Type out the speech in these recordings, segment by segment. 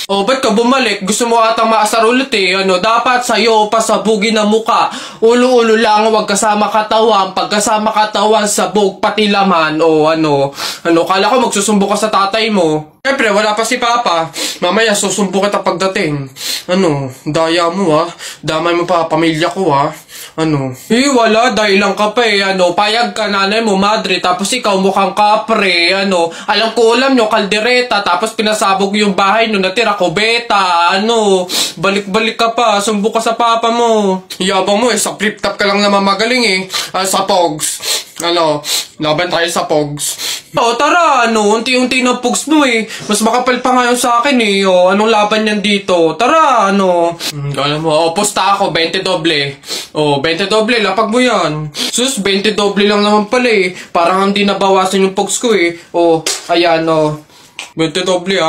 Oh, ba't ka bumalik? Gusto mo atang maasar ulit eh. Dapat sa'yo pasabugin na muka. Ulo-ulo lang, wag kasama katawan. Pagkasama katawan, sabog, pati laman. Kala ko magsusumbo ka sa tatay mo. Siyempre, wala pa si Papa. Mamaya, susumbo kita pagdating. Daya mo Damay mo pa pamilya ko wala, dahil lang ka pa payag ka nanay mo, madre, tapos ikaw mukhang kapre, alam ko nyo, kaldereta, tapos pinasabog yung bahay nyo, natira kubeta, balik-balik ka pa, sumbo ka sa papa mo. Yabang mo sa flip-top ka lang naman magaling sa Pogs. Laban tayo sa Pogs. Tara, unti-unti na Pogs mo mas makapal pa ngayon sa akin anong laban yan dito? Tara, alam mo, pusta ako, 20 doble. 20 doble, lapag mo yan. Sus, 20 doble lang naman pala parang hindi nabawasan yung Pogs ko ayan 20 doble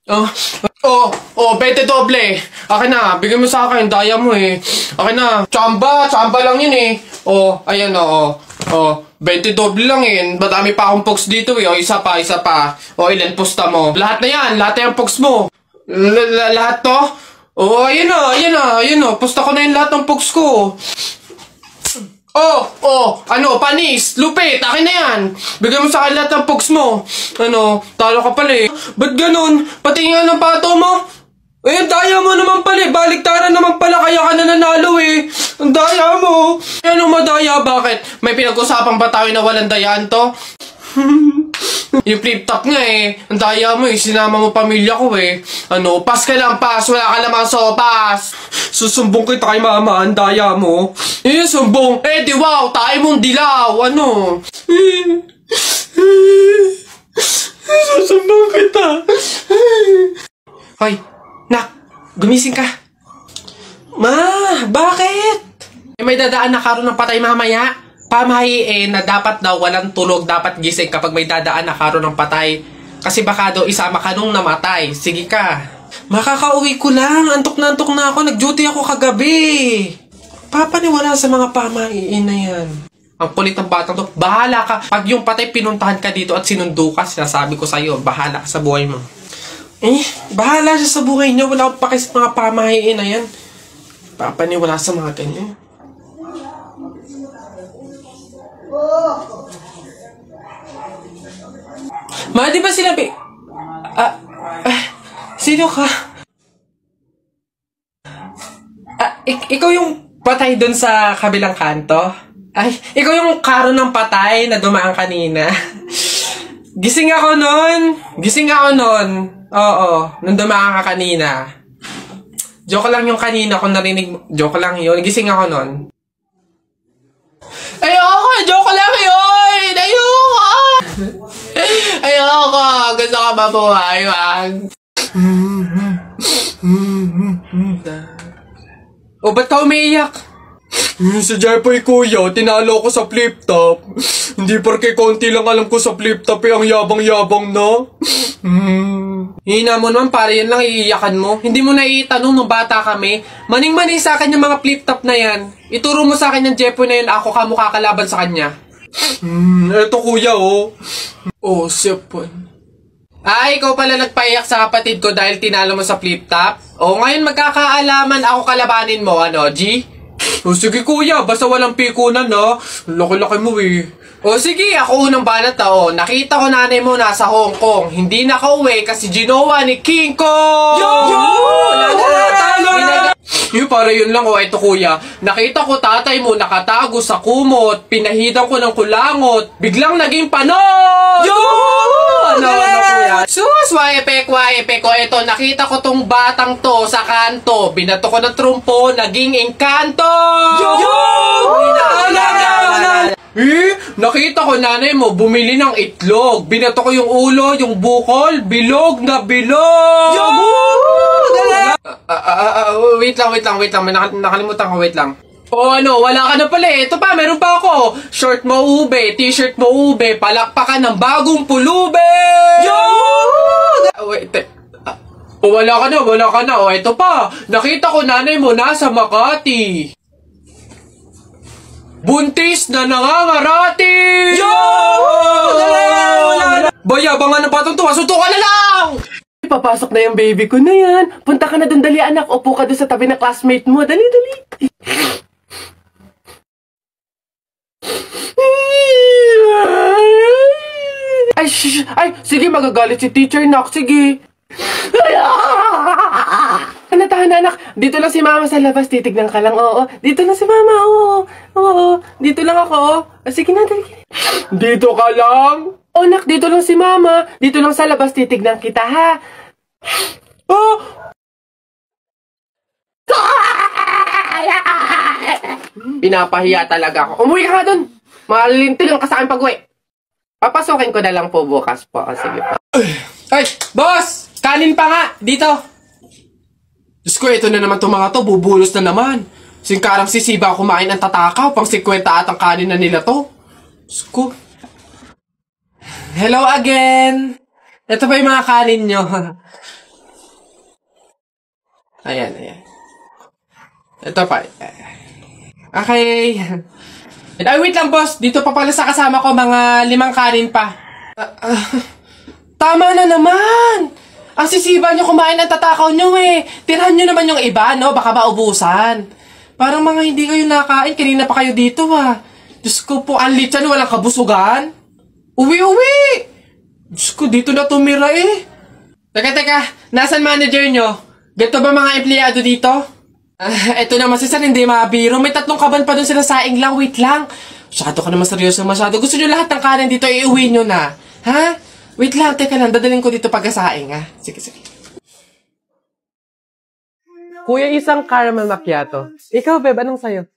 20 doble. Akin na, bigyan mo sa akin, daya mo Akin na, tsamba lang yun ayan 20 doble lang madami pa akong Pogs dito isa pa. Ilan pusta mo? Lahat na yan, lahat na yung Pogs mo. Lahat to? Ayan pusta ko na yung lahat ng Pogs ko. Panis, lupit, akin na yan. Bigyan mo sa akin lahat ng Pogs mo. Talo ka pala Ba't ganun? Pati nga ng pato mo? Daya mo naman pala baliktaran naman pala, kaya ka na nanalo Ang daya mo. Madaya, bakit? May pinag-usapang ba tayo na walang dayaan to? Yung flip-top nga ang daya mo sinama mo pamilya ko pas ka lang, pas, wala ka lamang sopas. Susumbong kita kay mama, ang daya mo. Sumbong, di wow, tayo mong dilaw, susumbong kita. Hoy, nak, gumising ka. Ma, bakit? May dadaan na karon ng patay mamaya. Pamahiin na dapat daw walang tulog, dapat gising kapag may dadaan na karon ng patay. Kasi baka daw isama ka nung namatay. Sige ka. Makakauwi ko lang. Antok na ako. Nag-duty ako kagabi. Papaniwala sa mga pamahiin na yan. Ang kulit ng batang to. Bahala ka. Pag yung patay pinuntahan ka dito at sinundo ka, sinasabi ko sa'yo, bahala ka sa buhay mo. Bahala siya sa buhay niya. Wala akong paki sa mga pamahiin na yan. Papaniwala sa mga ganyan. Ma, di ba sinabi? Sino ka? Ikaw yung patay dun sa kabilang kanto? Ikaw yung karo ng patay na dumaan kanina? Gising ako nun. Oo, nung dumaan ka kanina. Joke lang yung kanina kung narinig mo. Joke lang yun. Gising ako nun. Joke lang yun! Ayoko! Gusto ka mabuhay, wag. Ba't ka umiiyak? Si Jepoy kuya, tinalo ko sa flip-top. Hindi porke konti lang alam ko sa flip-top ang yabang-yabang na. Hina mo naman, para yan lang iiyakan mo. Hindi mo na itanong nung bata kami. Maning-maning sa akin yung mga flip-top na yan. Ituro mo sa akin yung Jepoy na yun, ako kamukha kalaban sa kanya. Eto kuya sipon. Ikaw pala nagpaiyak sa kapatid ko dahil tinalo mo sa flip-top? Ngayon magkakaalaman ako kalabanin mo, G? Sige kuya, basta walang pikunan laki-laki mo sige, ako unang banat nakita ko nanay mo nasa Hong Kong. Hindi nakauwi kasi ginawa ni King Kong! Para yun lang ito kuya. Nakita ko tatay mo nakatago sa kumot. Pinahidan ko ng kulangot. Biglang naging panon! Kuya? Sus, waepek. Ito, nakita ko tong batang to sa kanto. Binato ko ng trumpo, naging engkanto! Nakita ko nanay mo bumili ng itlog. Binato ko yung ulo, yung bukol, bilog na bilog! Wait lang. Nakalimutan ko, wait lang. Wala ka na pala Ito pa, meron pa ako. Short mo ube, t-shirt mo ube, palakpakan ng bagong pulube! Wala ka na. Ito pa. Nakita ko nanay mo nasa Makati. Buntis na nangangarati! Bayabangan ng batang tuwa, sunto ka na lang! Papasok na yung baby ko na yan. Punta ka na dun, dali anak. Upo ka dun sa tabi ng classmate mo. Dali, dali. Ay, shh, ay, sige, magagalit si teacher, nak. Sige. Ano tahan, anak? Dito lang si mama sa labas. Titignan ka lang, oo. Dito lang si mama, oo. Oo, dito lang ako, oo. Sige na, dali. Dito ka lang? Oh, nak, dito lang si mama. Dito lang sa labas, titignan kita, ha? Oh! Pinapahiya talaga ako. Umuwi ka nga dun. Malintil ka sa akin pag-uwi. Papasokin ko na lang po bukas po. Sige pa. Ay, boss! Kanin pa nga! Dito! Diyos ko, ito na naman itong mga to. Bubulos na naman. Singkarang sisiba kumain ang tatakaw. Pang 50 at ang kanin na nila to. Diyos ko. Hello again! Ito pa yung mga kanin nyo. Ayan, ayan. Ito pa. Okay. Ay, wait lang, boss. Dito pa pala sa kasama ko, mga 5 kanin pa. Tama na naman! Ang sisiba nyo kumain ng tatakaw nyo eh. Tirahan nyo naman yung iba, no? Baka maubusan. Parang mga hindi kayo nakain. Kanina pa kayo dito, ha. Diyos ko po, ang litsan, walang kabusugan. Uwi-uwi! Diyos ko, dito na tumira eh. Teka. Nasaan manager nyo? Ganito ba mga empleyado dito? Eto naman si Sir, hindi mabiro. May 3 kaban pa dun sila saing lang. Wait lang. Masyado ka naman seryoso masyado. Gusto nyo lahat ng kanin dito, iuwi nyo na. Ha? Wait lang, teka lang. Dadalhin ko dito pagkasaing, ha? Sige. Kuya, isang caramel macchiato. Ikaw, Beb, anong sayo?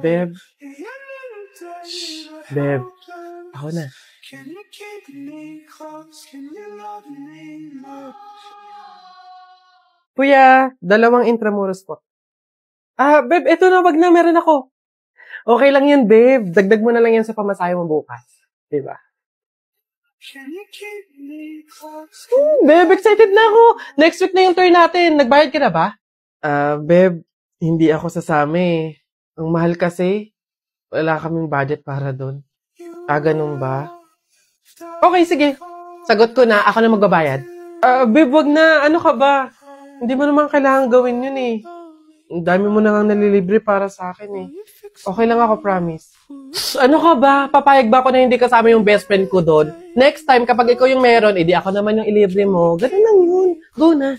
Beb. Shh, Beb. Ako na. Kuya, 2 intramuros po. Beb, eto na, wag na, meron ako. Okay lang yan, Beb. Dagdag mo na lang yan sa pamasahe mo bukas. Diba? Beb, excited na ako. Next week na yung tour natin. Nagbayad ka na ba? Beb, hindi ako sasama. Ang mahal kasi. Wala kaming budget para doon. Ganun ba? Okay, sige. Sagot ko na. Ako na magbabayad. Beb, wag na. Ano ka ba? Hindi mo naman kailangan gawin yun eh. Ang dami mo na nga nalilibre para sa akin eh. Okay lang ako, promise. Ano ka ba? Papayag ba ako na hindi kasama yung best friend ko doon? Next time, kapag ikaw yung meron, edi ako naman yung ilibre mo. Ganun lang yun. Go na.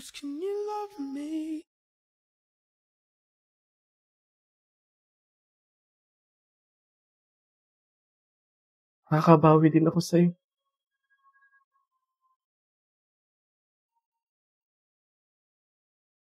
Nakakabawi din ako sa'yo.